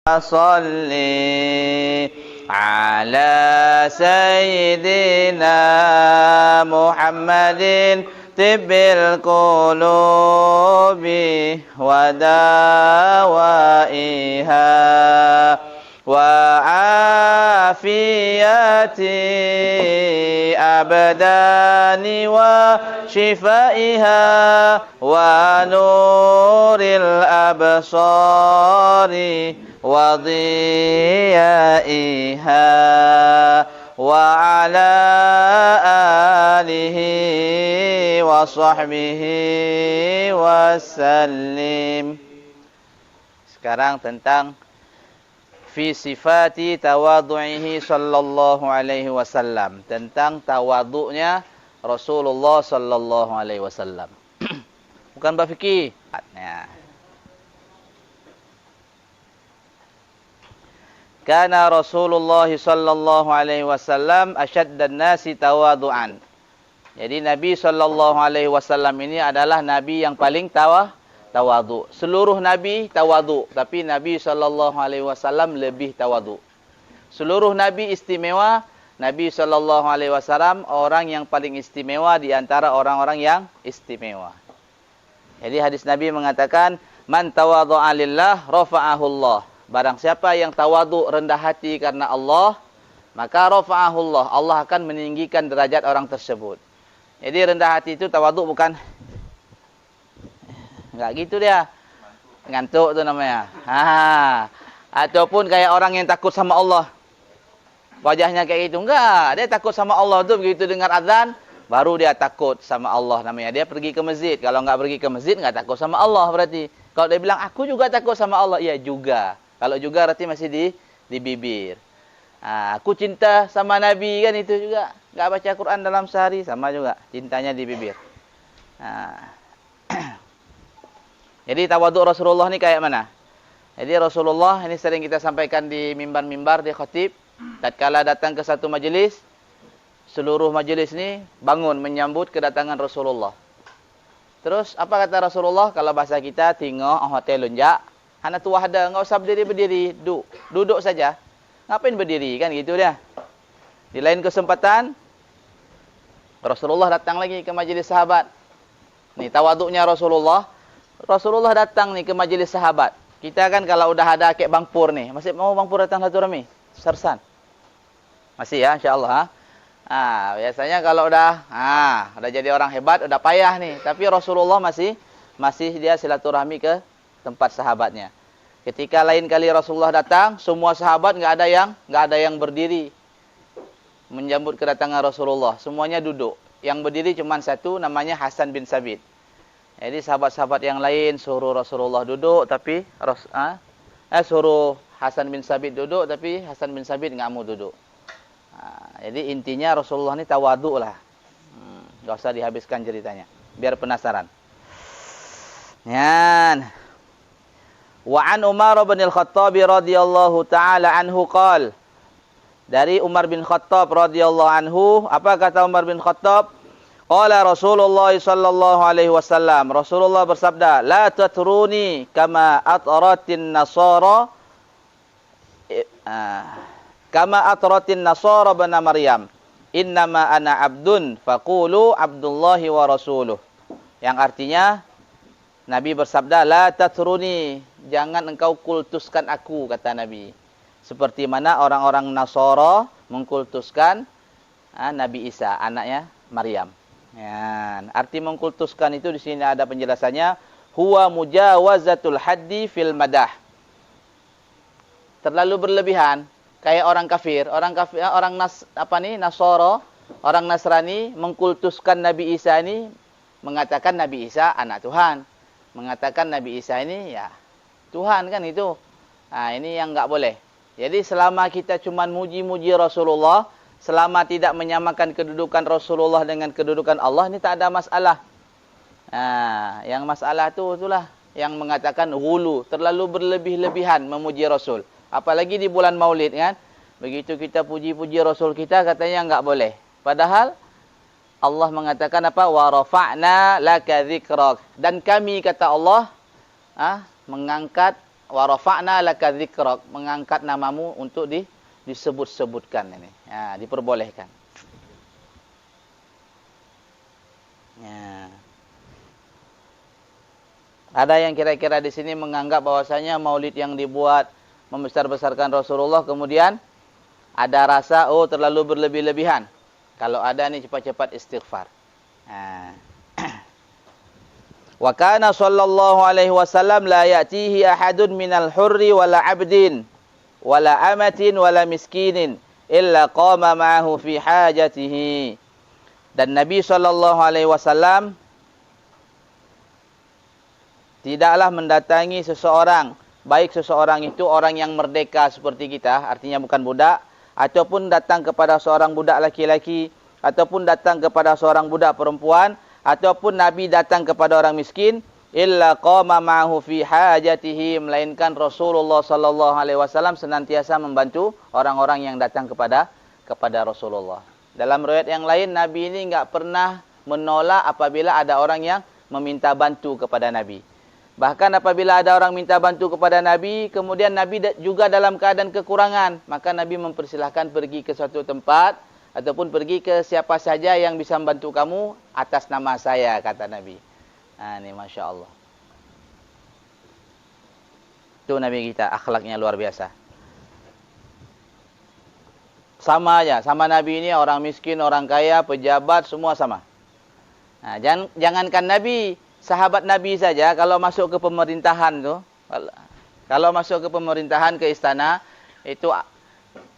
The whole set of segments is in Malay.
Salli ala sayyidina Muhammadin tibbil qulubi wa dawaiha wa afiyati abdani wa shifaiha wa nuril absari wa dhiyaiha wa ala alihi wa sahbihi wa sallim. Sekarang tentang fi sifati tawadhu'ihi sallallahu alaihi wasallam, tentang tawadhu'nya Rasulullah sallallahu alaihi wasallam. Bukan bab fikih. Kana Rasulullah sallallahu alaihi wasallam asyaddan nasi tawadhu'an. Jadi Nabi sallallahu alaihi wasallam ini adalah nabi yang paling tawadhu. Seluruh nabi tawadhu, tapi Nabi sallallahu alaihi wasallam lebih tawadhu. Seluruh nabi istimewa, Nabi sallallahu alaihi wasallam orang yang paling istimewa di antara orang-orang yang istimewa. Jadi hadis Nabi mengatakan, man tawadhu'a lillah rafa'ahu Allah. Barang siapa yang tawadhu, rendah hati karena Allah, maka rafa'ahu Allah. Allah akan meninggikan derajat orang tersebut. Jadi rendah hati itu tawadhu bukan enggak gitu dia. Ngantuk tu namanya. Ataupun kayak orang yang takut sama Allah. Wajahnya kayak gitu. Enggak, dia takut sama Allah tu begitu dengar azan, baru dia takut sama Allah namanya. Dia pergi ke masjid. Kalau enggak pergi ke masjid, enggak takut sama Allah berarti. Kalau dia bilang aku juga takut sama Allah, ya juga. Kalau juga berarti masih di bibir. Aku cinta sama Nabi kan itu juga. Enggak baca Quran dalam sehari, sama juga. Cintanya di bibir. Jadi tawadhu Rasulullah ni kayak mana? Jadi Rasulullah ini sering kita sampaikan di mimbar-mimbar, di khatib. Tatkala datang ke satu majlis, seluruh majlis ni bangun menyambut kedatangan Rasulullah. Terus apa kata Rasulullah? Kalau bahasa kita, tengok hotel lunjak. Hana tu wahda, enggak usah berdiri-berdiri, duduk saja. Ngapain berdiri kan gitu dia. Di lain kesempatan Rasulullah datang lagi ke majlis sahabat. Nih tawaduknya Rasulullah. Rasulullah datang nih ke majlis sahabat. Kita kan kalau udah ada kayak bangpur nih, masih mau bangpur datang satu rami? Sersan. Masih ya, insyaallah. Biasanya kalau udah jadi orang hebat, udah payah nih, tapi Rasulullah masih dia silaturahmi ke tempat sahabatnya. Ketika lain kali Rasulullah datang, semua sahabat enggak ada yang berdiri menyambut kedatangan Rasulullah. Semuanya duduk. Yang berdiri cuma satu, namanya Hasan bin Sabit. Jadi sahabat-sahabat yang lain suruh Rasulullah duduk, tapi suruh Hasan bin Sabit duduk, tapi Hasan bin Sabit enggak mau duduk. Jadi intinya Rasulullah ini tawadhu lah. Enggak usah dihabiskan ceritanya, biar penasaran. Yan. Wa an Umar bin Al-Khattab radhiyallahu taala anhu qala. Dari Umar bin Khattab radhiyallahu anhu, apa kata Umar bin Khattab? Qala Rasulullah sallallahu alaihi wasallam. Rasulullah bersabda, "La tatruni kama atratin nasara bin Maryam. Innama ana abdun faqulu Abdullahi wa rasuluh." Yang artinya Nabi bersabda, la tatruni, jangan engkau kultuskan aku, kata Nabi. Seperti mana orang-orang Nasara mengkultuskan Nabi Isa, anaknya Maryam. Ya, arti mengkultuskan itu di sini ada penjelasannya, huwa mujawazatul haddi fil madah. Terlalu berlebihan, kayak orang kafir, Nasara, orang Nasrani mengkultuskan Nabi Isa ini, mengatakan Nabi Isa anak Tuhan. Mengatakan Nabi Isa ini ya Tuhan kan itu. Ini yang enggak boleh. Jadi selama kita cuma muji-muji Rasulullah, selama tidak menyamakan kedudukan Rasulullah dengan kedudukan Allah, ini tak ada masalah. Yang masalah itulah yang mengatakan ghulu, terlalu berlebih-lebihan memuji Rasul. Apalagi di bulan Maulid kan. Begitu kita puji-puji Rasul kita, katanya enggak boleh. Padahal Allah mengatakan apa? Wa rafa'na laka dzikrak. Dan kami, kata Allah, mengangkat wa rafa'na laka dzikrak, mengangkat namamu untuk disebut-sebutkan ini. Ya, diperbolehkan. Ya. Ada yang kira-kira di sini menganggap bahwasanya maulid yang dibuat membesar-besarkan Rasulullah, kemudian ada rasa terlalu berlebih-lebihan. Kalau ada nih cepat-cepat istighfar. Wa kana sallallahu alaihi wasallam la ya'tihi ahadun minal hurri wala 'abdin wala amatin wala miskinin illa qama ma'ahu fi hajatihi. Dan Nabi sallallahu alaihi wasallam tidaklah mendatangi seseorang, baik seseorang itu orang yang merdeka seperti kita, artinya bukan budak, ataupun datang kepada seorang budak laki-laki, ataupun datang kepada seorang budak perempuan, ataupun Nabi datang kepada orang miskin, illa qama ma'ahu fi hajatihi, melainkan Rasulullah sallallahu alaihi wasallam senantiasa membantu orang-orang yang datang kepada Rasulullah. Dalam riwayat yang lain, Nabi ini enggak pernah menolak apabila ada orang yang meminta bantu kepada Nabi. Bahkan apabila ada orang minta bantu kepada Nabi, kemudian Nabi juga dalam keadaan kekurangan, maka Nabi mempersilahkan pergi ke suatu tempat ataupun pergi ke siapa saja yang bisa membantu kamu atas nama saya, kata Nabi. Ini Masya Allah. Itu Nabi kita, akhlaknya luar biasa. Sama aja, sama Nabi ini orang miskin, orang kaya, pejabat, semua sama. Nah, jangankan Nabi, sahabat Nabi saja kalau masuk ke pemerintahan tuh, kalau masuk ke pemerintahan, ke istana, itu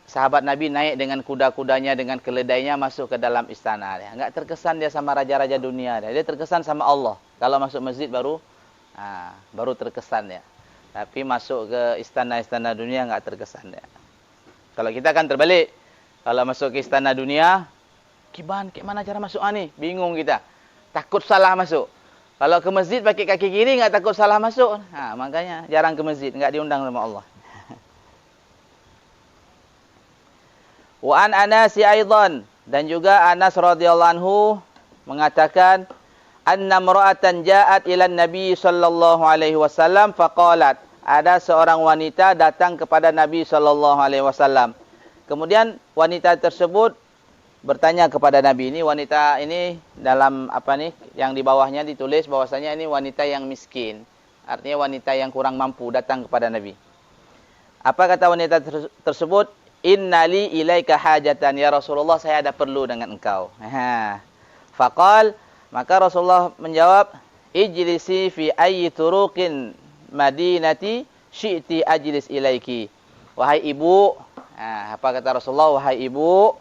sahabat Nabi naik dengan kuda-kudanya, dengan keledainya masuk ke dalam istana. Enggak terkesan dia sama raja-raja dunia. Dia terkesan sama Allah. Kalau masuk masjid baru terkesan ya. Tapi masuk ke istana-istana dunia enggak terkesan ya. Kalau kita kan terbalik. Kalau masuk ke istana dunia, gimana cara masuk nih? Bingung kita. Takut salah masuk. Kalau ke masjid pakai kaki kiri enggak takut salah masuk. Makanya jarang ke masjid, enggak diundang sama Allah. Wa an Anas aidan, dan juga Anas radhiyallahu anhu mengatakan anna mar'atan ja'at ila Nabi sallallahu alaihi wasallam faqalat, ada seorang wanita datang kepada Nabi sallallahu alaihi wasallam. Kemudian wanita tersebut bertanya kepada Nabi. Ini wanita ini dalam yang di bawahnya ditulis bahwasanya ini wanita yang miskin. Artinya wanita yang kurang mampu datang kepada Nabi. Apa kata wanita tersebut? Innali ilaika hajatan ya Rasulullah, saya ada perlu dengan engkau. Faqal, maka Rasulullah menjawab, ijlisi fi ayyi turuqin madinati syi'ti ajlis ilaiki. Wahai ibu, apa kata Rasulullah? Wahai ibu,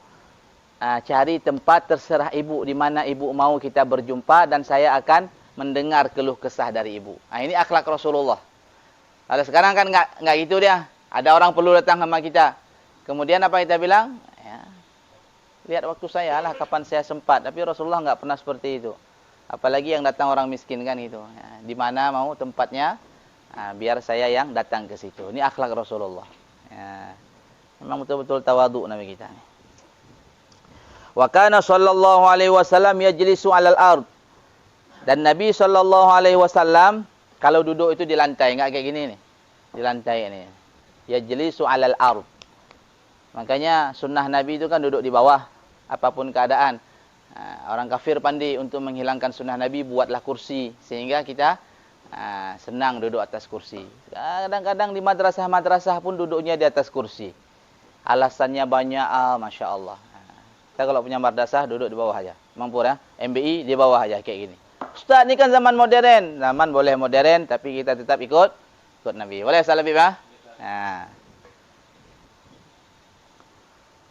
cari tempat terserah ibu, di mana ibu mau kita berjumpa dan saya akan mendengar keluh kesah dari ibu. Ini akhlak Rasulullah. Kalau sekarang kan enggak gitu dia. Ada orang perlu datang sama kita. Kemudian apa kita bilang? Lihat waktu saya lah, kapan saya sempat. Tapi Rasulullah enggak pernah seperti itu. Apalagi yang datang orang miskin kan gitu. Di mana mau tempatnya, biar saya yang datang ke situ. Ini akhlak Rasulullah. Memang betul-betul tawadhu Nabi kita. Wa kana sallallahu alaihi wasallam yajlisu 'alal ard. Dan Nabi sallallahu alaihi wasallam kalau duduk itu di lantai, enggak kayak gini nih. Di lantai ini. Yajlisu 'alal ard. Makanya sunnah Nabi itu kan duduk di bawah apapun keadaan. Orang kafir pandai untuk menghilangkan sunnah Nabi, buatlah kursi sehingga kita senang duduk atas kursi. Kadang-kadang di madrasah-madrasah pun duduknya di atas kursi. Alasannya banyak, Masya Allah. Kita kalau punya madrasah duduk di bawah aja. Mampu ya? MBI di bawah aja kayak gini. Ustaz, ini kan zaman modern. Zaman boleh modern, tapi kita tetap ikut Nabi. Boleh Salafi Pak?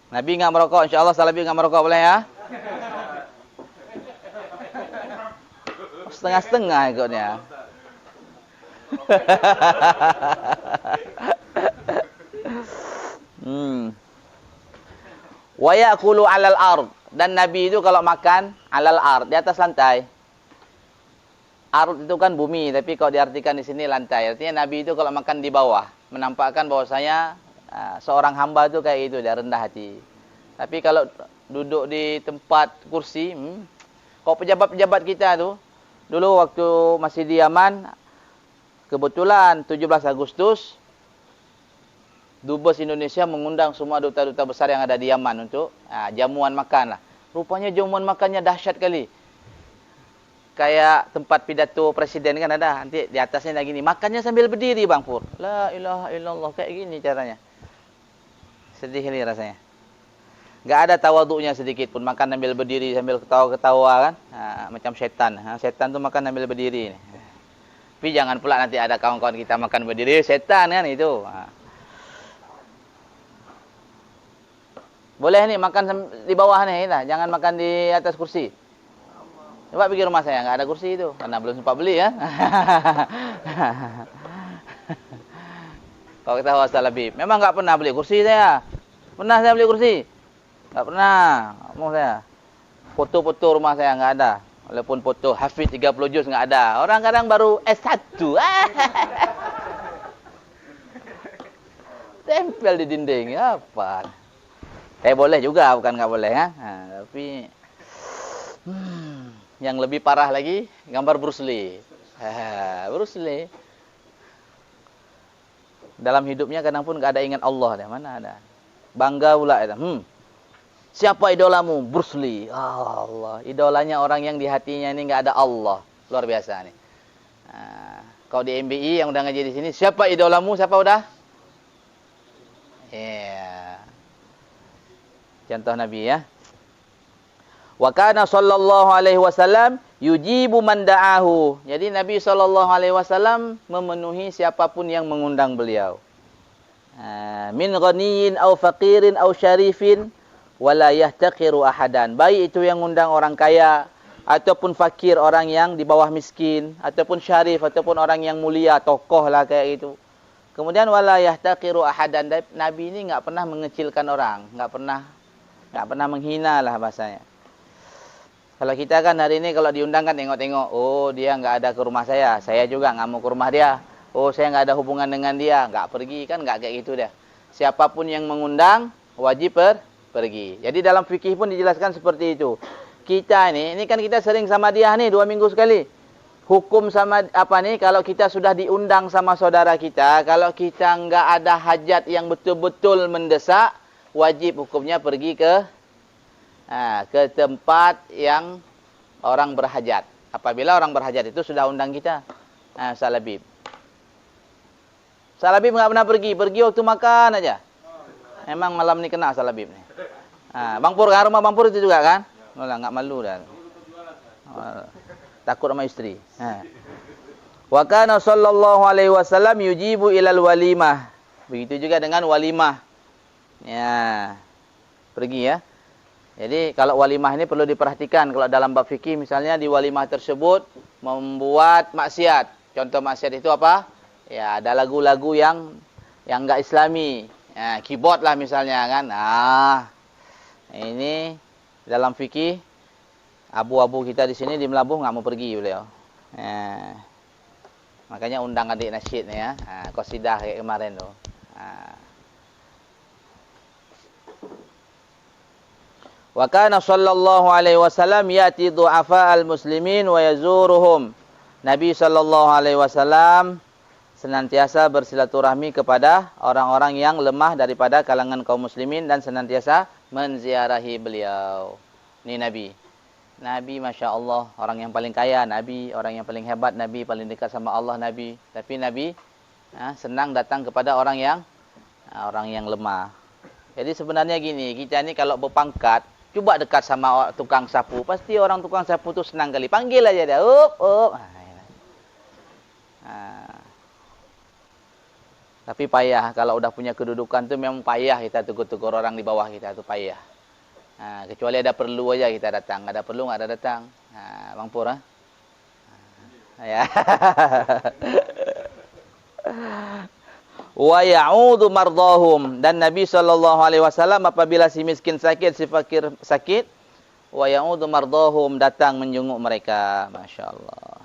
Nabi enggak merokok, insyaAllah Salafi enggak merokok, boleh ya? Setengah-setengah ikutnya. Wa ya'kulu 'alal ard, dan Nabi itu kalau makan 'alal ard, di atas lantai. Ard itu kan bumi, tapi kalau diartikan di sini lantai. Artinya Nabi itu kalau makan di bawah, menampakkan bahwasanya seorang hamba itu kayak itu, dia rendah hati. Tapi kalau duduk di tempat kursi, kalau pejabat-pejabat kita tuh, dulu waktu masih di Yaman, kebetulan 17 Agustus Dubes Indonesia mengundang semua duta-duta besar yang ada di Yaman untuk jamuan makan lah. Rupanya jamuan makannya dahsyat kali. Kayak tempat pidato presiden kan ada. Nanti di atasnya lagi ni. Makannya sambil berdiri Bang Pur. La ilaha illallah. Kayak gini caranya. Sedih ni rasanya. Enggak ada tawaduknya sedikit pun. Makan sambil berdiri, sambil ketawa-ketawa kan. Macam setan. Setan tu makan sambil berdiri. Tapi jangan pula nanti ada kawan-kawan kita makan berdiri. Setan kan itu. Boleh ni makan di bawah ni. Jangan makan di atas kursi. Coba pergi rumah saya, enggak ada kursi itu. Karena belum sempat beli ya. Kalau kita wasal Habib. Memang enggak pernah beli kursi saya. Pernah saya beli kursi? Enggak pernah. Ngomong saya. Foto-foto rumah saya enggak ada. Walaupun foto Hafiz 30 juz enggak ada. Orang kadang baru S1. Tempel di dinding. Apa? Boleh juga, bukan enggak boleh ya. Tapi yang lebih parah lagi, gambar Bruce Lee. Bruce Lee. Dalam hidupnya kadang pun enggak ada ingat Allah. Mana ada. Bangga pula. Siapa idolamu? Bruce Lee. Allah. Idolanya orang yang di hatinya ini enggak ada Allah. Luar biasa nih. Kalau di MBI yang udah ngaji di sini, siapa idolamu? Siapa udah? Contoh Nabi ya. Wa kana sallallahu alaihi wasallam yujibu man da'ahu. Jadi Nabi sallallahu alaihi wasallam memenuhi siapapun yang mengundang beliau. Min ghaniyin aw faqirin aw syarifin wala yahtaqiru ahadan. Baik itu yang undang orang kaya ataupun fakir, orang yang di bawah miskin, ataupun syarif ataupun orang yang mulia, tokoh lah kayak itu. Kemudian wala yahtaqiru ahadan. Nabi ini enggak pernah mengecilkan orang, enggak pernah menghina lah bahasanya. Kalau kita kan hari ini kalau diundang kan tengok-tengok, oh dia enggak ada ke rumah saya juga enggak mau ke rumah dia. Oh saya enggak ada hubungan dengan dia, enggak pergi kan, enggak kayak gitu dia. Siapapun yang mengundang wajib pergi. Jadi dalam fikih pun dijelaskan seperti itu. Kita ini kan kita sering sama dia nih 2 minggu sekali. Hukum sama apa nih kalau kita sudah diundang sama saudara kita, kalau kita enggak ada hajat yang betul-betul mendesak, wajib hukumnya pergi ke tempat yang orang berhajat. Apabila orang berhajat itu sudah undang kita. Salabib. Salabib enggak pernah pergi waktu makan aja. Memang malam ni kena salabib ni. Bang Pur kan, rumah Bang Pur itu juga kan? Enggak malu dah. Takut sama isteri. Wa kana sallallahu alaihi wasallam yujibu ilal walimah. Begitu juga dengan walimah. Ya. Pergi ya. Jadi kalau walimah ini perlu diperhatikan. Kalau dalam bab fikih misalnya di walimah tersebut membuat maksiat. Contoh maksiat itu apa? Ya, ada lagu-lagu yang enggak islami. Keyboard lah misalnya kan. Ini dalam fikih abu-abu kita di sini di Melabuh enggak mau pergi beliau. Makanya undang adik nasyid ni ya. Qasidah kayak kemarin tu. Wa kana sallallahu alaihi wasallam yati du'afa al-muslimin wa yazuruhum. Nabi sallallahu alaihi wasallam senantiasa bersilaturahmi kepada orang-orang yang lemah daripada kalangan kaum muslimin dan senantiasa menziarahi beliau. Ini Nabi. Nabi Masya Allah, orang yang paling kaya Nabi, orang yang paling hebat Nabi, paling dekat sama Allah Nabi. Tapi Nabi senang datang kepada orang yang lemah. Jadi sebenarnya gini, kita ni kalau berpangkat, coba dekat sama tukang sapu. Pasti orang tukang sapu tu senang kali. Panggil aja dia. Tapi payah. Kalau udah punya kedudukan tu memang payah kita tegur-tegur orang di bawah kita tu payah. Kecuali ada perlu aja kita datang. Ada perlu enggak ada datang. Bang Pur ya. Wa ya'udu mardahum, dan Nabi SAW apabila si miskin sakit, si fakir sakit, wa ya'udu mardahum, datang menjenguk mereka. Masya Allah.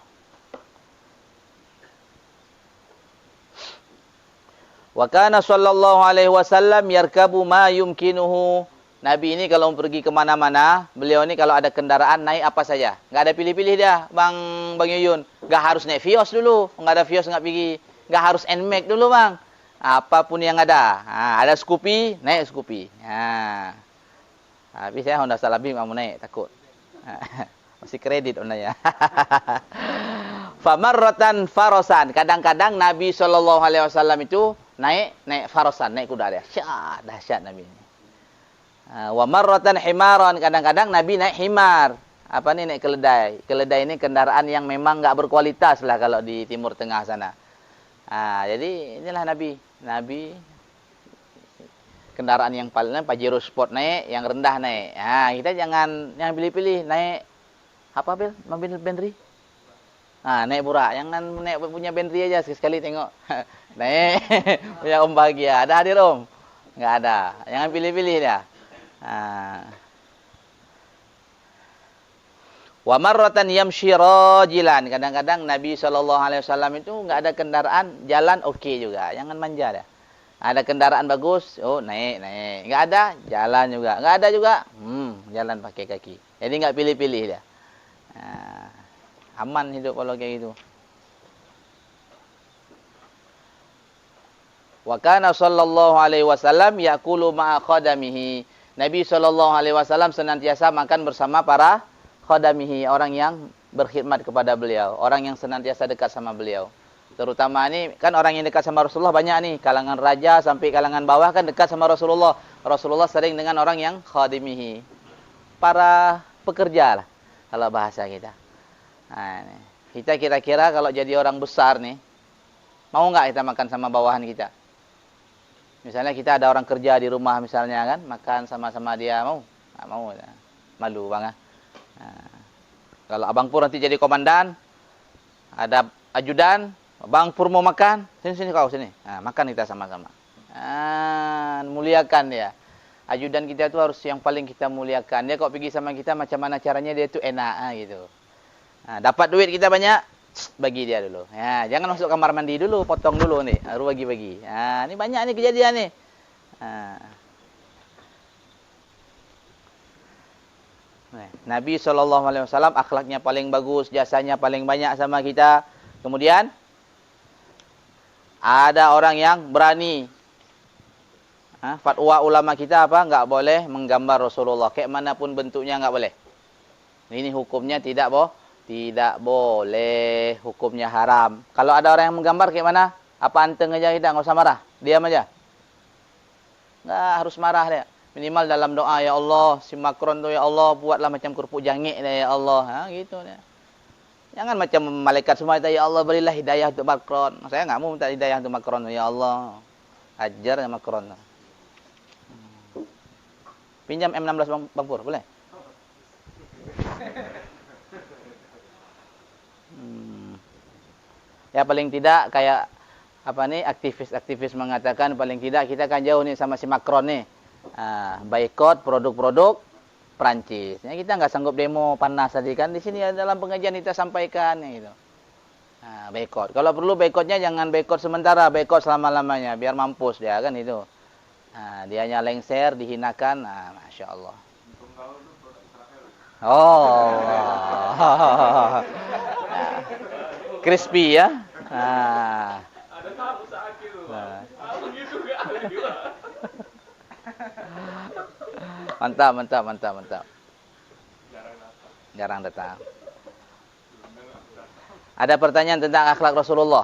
Wa kana sallallahu alaihi wasallam yarkabu ma yumkinuhu Nabi ini kalau pergi kemana-mana, beliau ini kalau ada kendaraan naik apa saja. Nggak ada pilih-pilih dia, Bang Yuyun. Nggak harus naik Vios dulu. Nggak ada Vios nggak pergi. Nggak harus NMAX dulu, Bang. Apapun yang ada. Ada Scoopy, naik Scoopy. Tapi saya Honda Salabi nggak mau naik, takut. Masih kredit Hondanya. Famarratan farosan. Kadang-kadang Nabi SAW itu naik farosan, naik kuda dia. Dahsyat Nabi ini. Wa marratan himaran, kadang-kadang Nabi naik himar. Apa nih, naik keledai. Keledai ini kendaraan yang memang enggak berkualitas lah kalau di Timur Tengah sana. Jadi inilah Nabi. Nabi kendaraan yang paling Pajero Sport naik, yang rendah naik. Kita jangan yang pilih-pilih naik apa Bil? Mobil Benri. Naik Burak. Jangan naik punya Benri aja sekali tengok. Naik punya Om Bahagia. Ada hadir Om? Enggak ada. Jangan pilih-pilih dia. Wa marratan yamshi rajilan. Kadang-kadang Nabi SAW itu enggak ada kendaraan, jalan okey juga. Jangan manja dah. Ada kendaraan bagus, naik. Enggak ada, jalan juga. Enggak ada juga, jalan pakai kaki. Jadi enggak pilih-pilih dia. Aman hidup kalau kayak gitu. Wa kana sallallahu alaihi wasallam yaqulu ma'a khadamihi. Nabi SAW senantiasa makan bersama para khadamihi, orang yang berkhidmat kepada beliau, orang yang senantiasa dekat sama beliau. Terutama ini kan orang yang dekat sama Rasulullah banyak nih, kalangan raja sampai kalangan bawah kan dekat sama Rasulullah. Rasulullah sering dengan orang yang khadimihi, para pekerja lah kalau bahasa kita. Kita kira-kira kalau jadi orang besar nih, mau nggak kita makan sama bawahan kita? Misalnya kita ada orang kerja di rumah misalnya kan, makan sama-sama dia, mau? Nggak mau. Malu Bang. Kalau Abang Pur nanti jadi komandan, ada ajudan, Bang Pur mau makan, sini kau sini. Makan kita sama-sama. Muliakan dia. Ajudan kita itu harus yang paling kita muliakan. Dia kalau pergi sama kita macam mana caranya dia itu enak gitu. Dapat duit kita banyak, bagi dia dulu. Jangan masuk kamar mandi dulu, potong dulu nih, baru bagi-bagi. Ini banyak nih kejadian nih. Nabi SAW akhlaknya paling bagus, jasanya paling banyak sama kita. Kemudian ada orang yang berani. Fatwa ulama kita apa? Enggak boleh menggambar Rasulullah. Kayak manapun bentuknya enggak boleh. Ini hukumnya tidak boleh, hukumnya haram. Kalau ada orang yang menggambar kayak mana? Apa anteng aja kita, enggak usah marah. Diam aja. Enggak harus marah dia. Minimal dalam doa, ya Allah, si Macron tu ya Allah, buatlah macam kerupuk jangik dia ya Allah. Gitu dia. Jangan macam malaikat semua itu, ya Allah berilah hidayah untuk Macron. Saya enggak mau minta hidayah untuk Macron, ya Allah. Ajar ya Macron. Pinjam M16 Bang Pur, boleh? Ya paling tidak kayak apa nih, aktivis mengatakan paling tidak kita kan jauh nih sama si Macron nih. Boikot produk-produk Prancis. Ya, kita nggak sanggup demo panas tadi kan, di sini dalam pengajian kita sampaikan gitu. Boikot. Kalau perlu boikotnya jangan boikot sementara, boikot selama-lamanya biar mampus dia kan itu. Dianya lengser, dihinakan, Masya Allah. Crispy ya. Ada tahap usaha gitu. Begitu enggak ada juga. Mantap. Jarang datang. Ada pertanyaan tentang akhlak Rasulullah?